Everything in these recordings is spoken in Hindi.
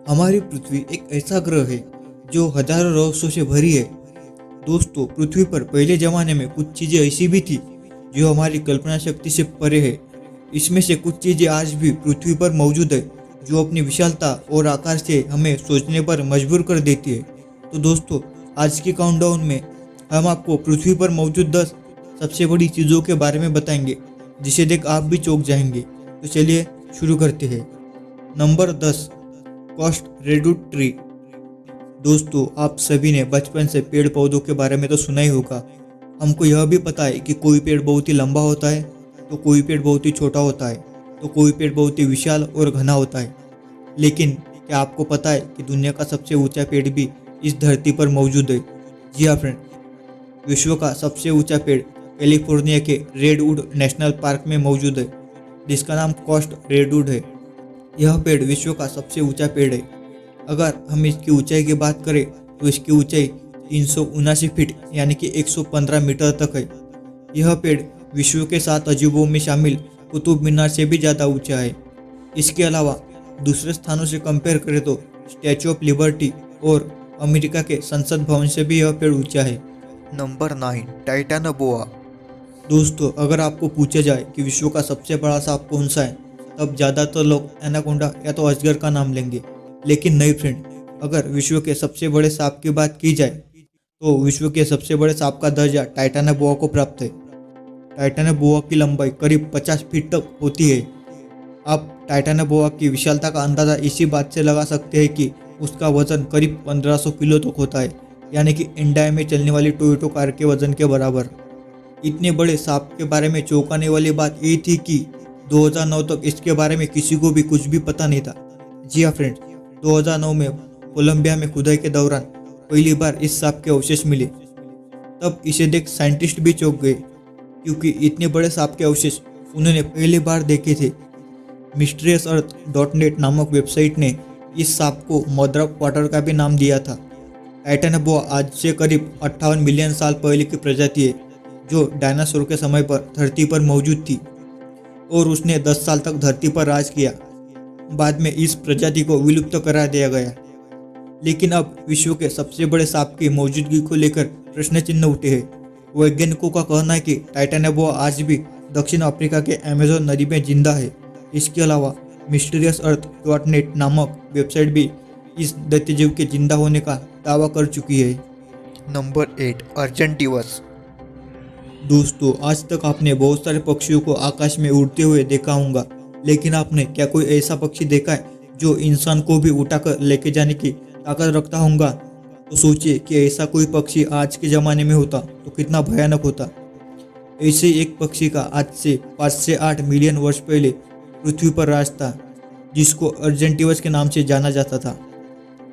हमारी पृथ्वी एक ऐसा ग्रह है जो हजारों रहस्यों से भरी है। दोस्तों, पृथ्वी पर पहले जमाने में कुछ चीजें ऐसी भी थी जो हमारी कल्पना शक्ति से परे है। इसमें से कुछ चीजें आज भी पृथ्वी पर मौजूद है जो अपनी विशालता और आकार से हमें सोचने पर मजबूर कर देती है। तो दोस्तों, आज के काउंटडाउन में हम आपको पृथ्वी पर मौजूद 10 सबसे बड़ी चीजों के बारे में बताएंगे जिसे देख आप भी चौंक जाएंगे। तो चलिए शुरू करते हैं। Number 10, cost redwood tree. दोस्तों, आप सभी ने बचपन से पेड़ पौधों के बारे में तो सुना ही होगा। हमको यह भी पता है कि कोई पेड़ बहुत ही लंबा होता है, तो कोई पेड़ बहुत ही छोटा होता है, तो कोई पेड़ बहुत ही विशाल और घना होता है। लेकिन क्या आपको पता है कि दुनिया का सबसे ऊंचा पेड़ भी इस धरती पर मौजूद है? जी हाँ फ्रेंड, विश्व का सबसे ऊंचा पेड़ कैलिफोर्निया के रेडवुड नेशनल पार्क में मौजूद है, जिसका नाम कॉस्ट रेडवुड है। यह पेड़ विश्व का सबसे ऊंचा पेड़ है। अगर हम इसकी ऊंचाई की बात करें तो इसकी ऊंचाई 379 फीट यानी कि 115 मीटर तक है। यह पेड़ विश्व के 7 अजूबों में शामिल कुतुब मीनार से भी ज़्यादा ऊंचा है। इसके अलावा दूसरे स्थानों से कंपेयर करें तो स्टैचू ऑफ लिबर्टी और अमेरिका के संसद भवन से भी यह पेड़ ऊंचा है। नंबर 9, टाइटानोबोआ। दोस्तों, अगर आपको पूछा जाए कि विश्व का सबसे बड़ा सांप कौन सा है, तब ज़्यादातर लोग एनाकोंडा या तो अजगर का नाम लेंगे। लेकिन नहीं फ्रेंड, अगर विश्व के सबसे बड़े सांप की बात की जाए तो विश्व के सबसे बड़े सांप का दर्जा टाइटानोबोआ को प्राप्त है। टाइटानोबोआ की लंबाई करीब 50 फीट तक होती है। आप टाइटानोबोआ की विशालता का अंदाज़ा इसी बात से लगा सकते हैं कि उसका वजन करीब 1500 किलो तक होता है, यानी कि इंडिया में चलने वाली टोयोटो कार के वजन के बराबर। इतने बड़े सांप के बारे में चौंकाने वाली बात ये थी कि 2009 तक इसके बारे में किसी को भी कुछ भी पता नहीं था। जी हाँ फ्रेंड्स, 2009 में कोलंबिया में खुदाई के दौरान पहली बार इस सांप के अवशेष मिले। तब इसे देख साइंटिस्ट भी चौंक गए, क्योंकि इतने बड़े सांप के अवशेष उन्होंने पहली बार देखे थे। mysteriousEarth.net नामक वेबसाइट ने इस सांप को मदर ऑफ वाटर का भी नाम दिया था। टाइटानोबोआ आज से करीब 58 मिलियन साल पहले की प्रजाति है, जो डायनासोर के समय पर धरती पर मौजूद थी और उसने 10 साल तक धरती पर राज किया। बाद में इस प्रजाति को विलुप्त करा दिया गया। लेकिन अब विश्व के सबसे बड़े सांप की मौजूदगी को लेकर प्रश्न चिन्ह उठे हैं। वैज्ञानिकों का कहना है कि टाइटानोबोआ आज भी दक्षिण अफ्रीका के अमेज़न नदी में जिंदा है। इसके अलावा mysteriousEarth.net नामक वेबसाइट भी इस दैत्यजीव के जिंदा होने का दावा कर चुकी है। नंबर 8, अर्जेंटिवस। दोस्तों, आज तक आपने बहुत सारे पक्षियों को आकाश में उड़ते हुए देखा होगा, लेकिन आपने क्या कोई ऐसा पक्षी देखा है जो इंसान को भी उठाकर लेके जाने की ताकत रखता होगा? तो सोचिए कि ऐसा कोई पक्षी आज के ज़माने में होता तो कितना भयानक होता। ऐसे एक पक्षी का आज से 5 से 8 मिलियन वर्ष पहले पृथ्वी पर राज था, जिसको अर्जेंटिवस के नाम से जाना जाता था।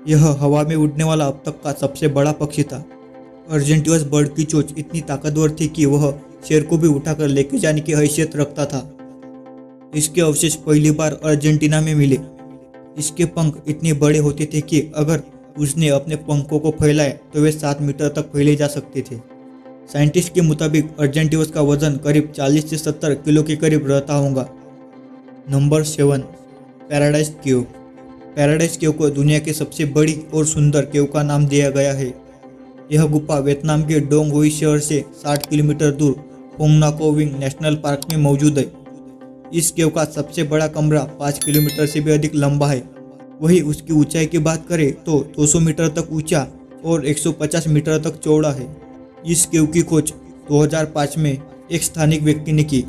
यह हवा में उड़ने वाला अब तक का सबसे बड़ा पक्षी था। अर्जेंटिवस बर्ड की चोंच इतनी ताकतवर थी कि वह शेर को भी उठाकर लेके जाने की हैसियत रखता था। इसके अवशेष पहली बार अर्जेंटीना में मिले। इसके पंख इतने बड़े होते थे कि अगर उसने अपने पंखों को फैलाया तो वे 7 मीटर तक फैले जा सकते थे। साइंटिस्ट के मुताबिक अर्जेंटिवस का वजन करीब 40 से 70 किलो के करीब रहता होगा। नंबर 7, पैराडाइज केव। पैराडाइज केव को दुनिया की सबसे बड़ी और सुंदर केव का नाम दिया गया है। यह गुफा वियतनाम के डोंग हुई शहर से 60 किलोमीटर दूर फोंग ना को विंग नेशनल पार्क में मौजूद है। इस केव का सबसे बड़ा कमरा 5 किलोमीटर से भी अधिक लंबा है। वही उसकी ऊंचाई की बात करें तो 200 मीटर तक ऊंचा और 150 मीटर तक चौड़ा है। इस केव की खोज 2005 में एक स्थानिक व्यक्ति ने की।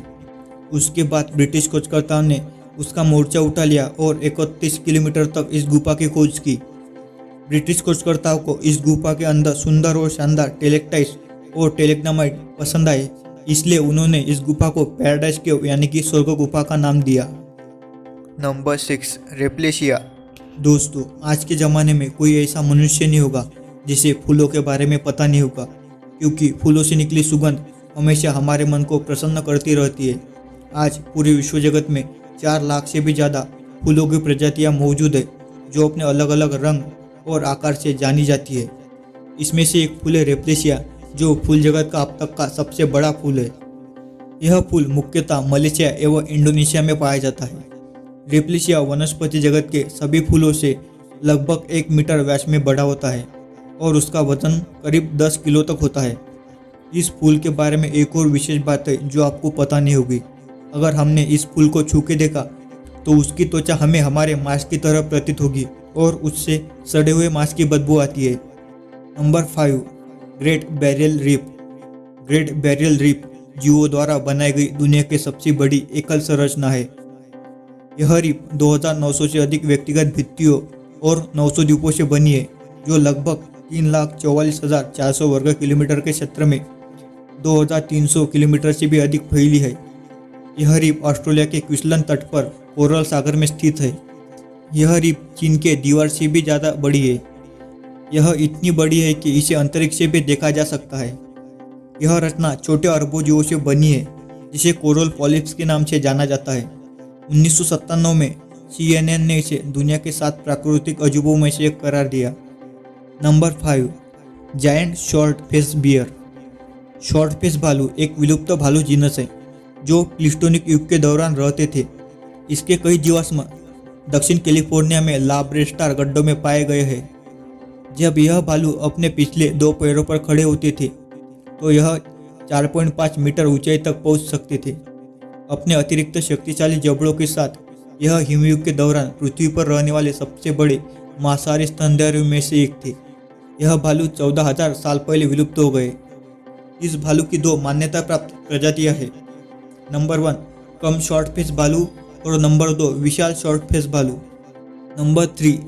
उसके बाद ब्रिटिश खोजकर्ताओं ने उसका मोर्चा उठा लिया और 31 किलोमीटर तक इस गुफा की खोज की। ब्रिटिश खोजकर्ताओं को इस गुफा के अंदर सुंदर और शानदार टेलेक्टाइट्स और टेलेग्नामाइट पसंद आए, इसलिए उन्होंने इस गुफा को पैराडाइज केव यानी कि स्वर्ग गुफा का नाम दिया। नंबर 6, रेप्लेशिया। दोस्तों, आज के ज़माने में कोई ऐसा मनुष्य नहीं होगा जिसे फूलों के बारे में पता नहीं होगा, क्योंकि फूलों से निकली सुगंध हमेशा हमारे मन को प्रसन्न करती रहती है। आज पूरे विश्व जगत में 4 लाख से भी ज़्यादा फूलों की प्रजातियाँ मौजूद है, जो अपने अलग अलग रंग और आकार से जानी जाती है। इसमें से एक फूल है रेप्लेशिया, जो फूल जगत का अब तक का सबसे बड़ा फूल है। यह फूल मुख्यतः मलेशिया एवं इंडोनेशिया में पाया जाता है। रेप्लेशिया वनस्पति जगत के सभी फूलों से लगभग 1 मीटर व्यास में बड़ा होता है और उसका वजन करीब 10 किलो तक होता है। इस फूल के बारे में एक और विशेष बात है जो आपको पता नहीं होगी। अगर हमने इस फूल को छू के देखा तो उसकी त्वचा हमें हमारे मांस की तरह प्रतीत होगी और उससे सड़े हुए मांस की बदबू आती है। Number 5, great burial reef. Great burial reef जीवों द्वारा बनाई गई दुनिया की सबसे बड़ी एकल संरचना है। यह रीफ 2900 से अधिक व्यक्तिगत भित्तियों और 900 द्वीपों से बनी है, जो लगभग 3,44,400 वर्ग किलोमीटर के क्षेत्र में 2,300 किलोमीटर से भी अधिक फैली है। यह रीफ ऑस्ट्रेलिया के क्वींसलैंड तट पर कोरल सागर में स्थित है। यह रीफ चीन के दीवार से भी ज़्यादा बड़ी है। यह इतनी बड़ी है कि इसे अंतरिक्ष से भी देखा जा सकता है। यह रचना छोटे अरबोजीवों से बनी है, जिसे कोरल पॉलिप्स के नाम से जाना जाता है। 1997 में CNN ने इसे दुनिया के 7 प्राकृतिक अजूबों में से एक करार दिया। Number 5, giant short face bear. Short face भालू एक विलुप्त भालू जीनस है जो प्लीस्टोनिक युग के दौरान रहते थे। इसके कई जीवाश्म दक्षिण कैलिफोर्निया में लाब्रेस्टार गड्ढों में पाए गए हैं। जब यह भालू अपने पिछले 2 पैरों पर खड़े होते थे तो यह 4.5 मीटर ऊंचाई तक पहुंच सकते थे। अपने अतिरिक्त शक्तिशाली जबड़ों के साथ यह हिमयुग के दौरान पृथ्वी पर रहने वाले सबसे बड़े मांसाहारी स्तनधारियों में से एक थे। यह भालू 14,000 साल पहले विलुप्त हो गए। इस भालू की 2 मान्यता प्राप्त प्रजातियां हैं। नंबर 1, कम शॉर्ट फेस भालू और नंबर 2, विशाल शॉर्ट फेस भालू। Number 3,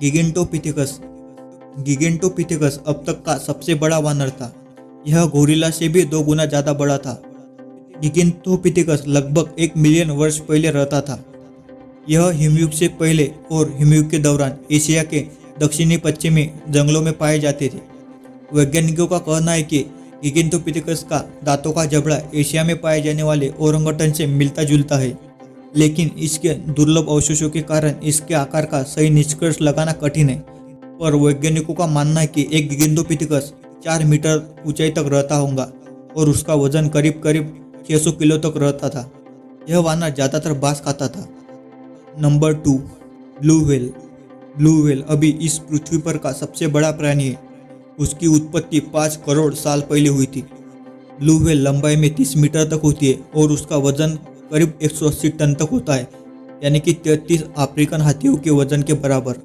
Gigantopithecus. गिगेंटोपिथेकस अब तक का सबसे बड़ा वानर था। यह गोरिल्ला से भी 2 गुना ज़्यादा बड़ा था। गिगेंटोपिथेकस लगभग 1 मिलियन वर्ष पहले रहता था। यह हिमयुग से पहले और हिमयुग के दौरान एशिया के दक्षिणी पश्चिमी जंगलों में पाए जाते थे। वैज्ञानिकों का कहना है कि गिगेंटोपिथेकस का दांतों का जबड़ा एशिया में पाए जाने वाले ओरंगटन से मिलता जुलता है, लेकिन इसके दुर्लभ अवशेषों के कारण इसके आकार का सही निष्कर्ष लगाना कठिन है। पर वैज्ञानिकों का मानना है कि एक गिगेंटोपिथेकस 4 मीटर ऊंचाई तक रहता होगा और उसका वजन करीब 600 किलो तक रहता था। यह वानर ज़्यादातर बांस खाता था। Number 2, blue whale. Blue whale अभी इस पृथ्वी पर का सबसे बड़ा प्राणी है। उसकी उत्पत्ति 5 करोड़ साल पहले हुई थी। ब्लू व्हेल लंबाई में 30 मीटर तक होती है और उसका वजन करीब 180 टन तक होता है, यानी कि 33 अफ्रीकन हाथियों के वजन के बराबर।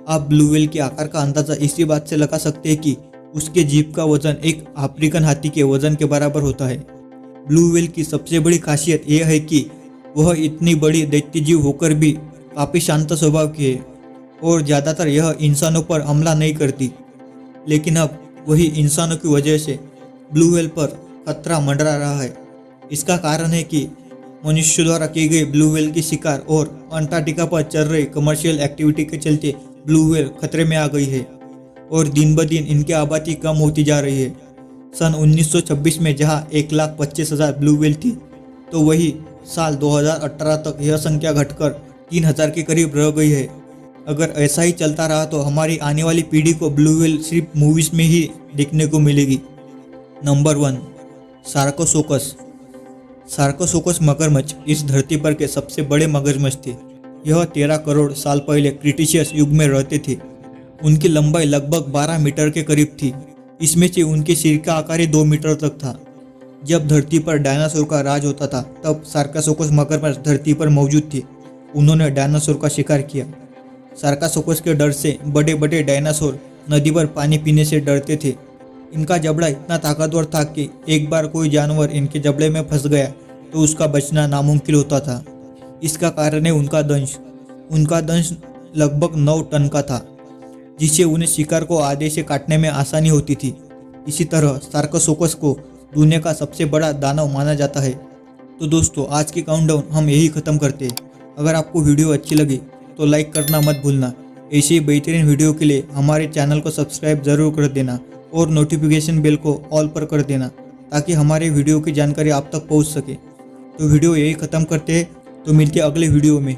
आप ब्लू व्हेल के आकार का अंदाजा इसी बात से लगा सकते हैं कि उसके जीभ का वजन एक अफ्रीकन हाथी के वजन के बराबर होता है। ब्लू व्हेल की सबसे बड़ी खासियत यह है कि वह इतनी बड़ी दैत्यजीव होकर भी काफ़ी शांत स्वभाव की है और ज़्यादातर यह इंसानों पर हमला नहीं करती। लेकिन अब वही इंसानों की वजह से ब्लू व्हेल पर खतरा मंडरा रहा है। इसका कारण है कि मनुष्य द्वारा की गई ब्लू व्हेल की शिकार और अंटार्कटिका पर चल रही कमर्शियल एक्टिविटी के चलते ब्लू व्हेल खतरे में आ गई है और दिन ब दिन इनकी आबादी कम होती जा रही है। सन 1926 में जहां 1,25,000 ब्लू व्हेल थी, तो वही साल 2018 तक यह संख्या घटकर 3,000 के करीब रह गई है। अगर ऐसा ही चलता रहा तो हमारी आने वाली पीढ़ी को ब्लू व्हेल सिर्फ मूवीज में ही देखने को मिलेगी। नंबर 1, सार्कोसोकस। सार्कोसोकस मगरमच्छ इस धरती पर के सबसे बड़े मगरमच्छ थे। यह 13 करोड़ साल पहले क्रिटेशियस युग में रहते थे। उनकी लंबाई लगभग 12 मीटर के करीब थी। इसमें से उनके सिर का आकार ही 2 मीटर तक था। जब धरती पर डायनासोर का राज होता था तब सार्कोसोकस मगरमच्छ धरती पर मौजूद थे। उन्होंने डायनासोर का शिकार किया। सार्कोसोकस के डर से बड़े बड़े डायनासोर नदी पर पानी पीने से डरते थे। इनका जबड़ा इतना ताकतवर था कि एक बार कोई जानवर इनके जबड़े में फंस गया तो उसका बचना नामुमकिन होता था। इसका कारण है उनका दंश। उनका दंश लगभग 9 टन का था, जिससे उन्हें शिकार को आधे से काटने में आसानी होती थी। इसी तरह सार्कोसोकस को दुनिया का सबसे बड़ा दानव माना जाता है। तो दोस्तों, आज की काउंटडाउन हम यही ख़त्म करते हैं। अगर आपको वीडियो अच्छी लगी तो लाइक करना मत भूलना। ऐसे ही बेहतरीन वीडियो के लिए हमारे चैनल को सब्सक्राइब ज़रूर कर देना और नोटिफिकेशन बेल को ऑल पर कर देना, ताकि हमारे वीडियो की जानकारी आप तक पहुंच सके। तो वीडियो यही ख़त्म करते हैं, तो मिलते हैं अगले वीडियो में।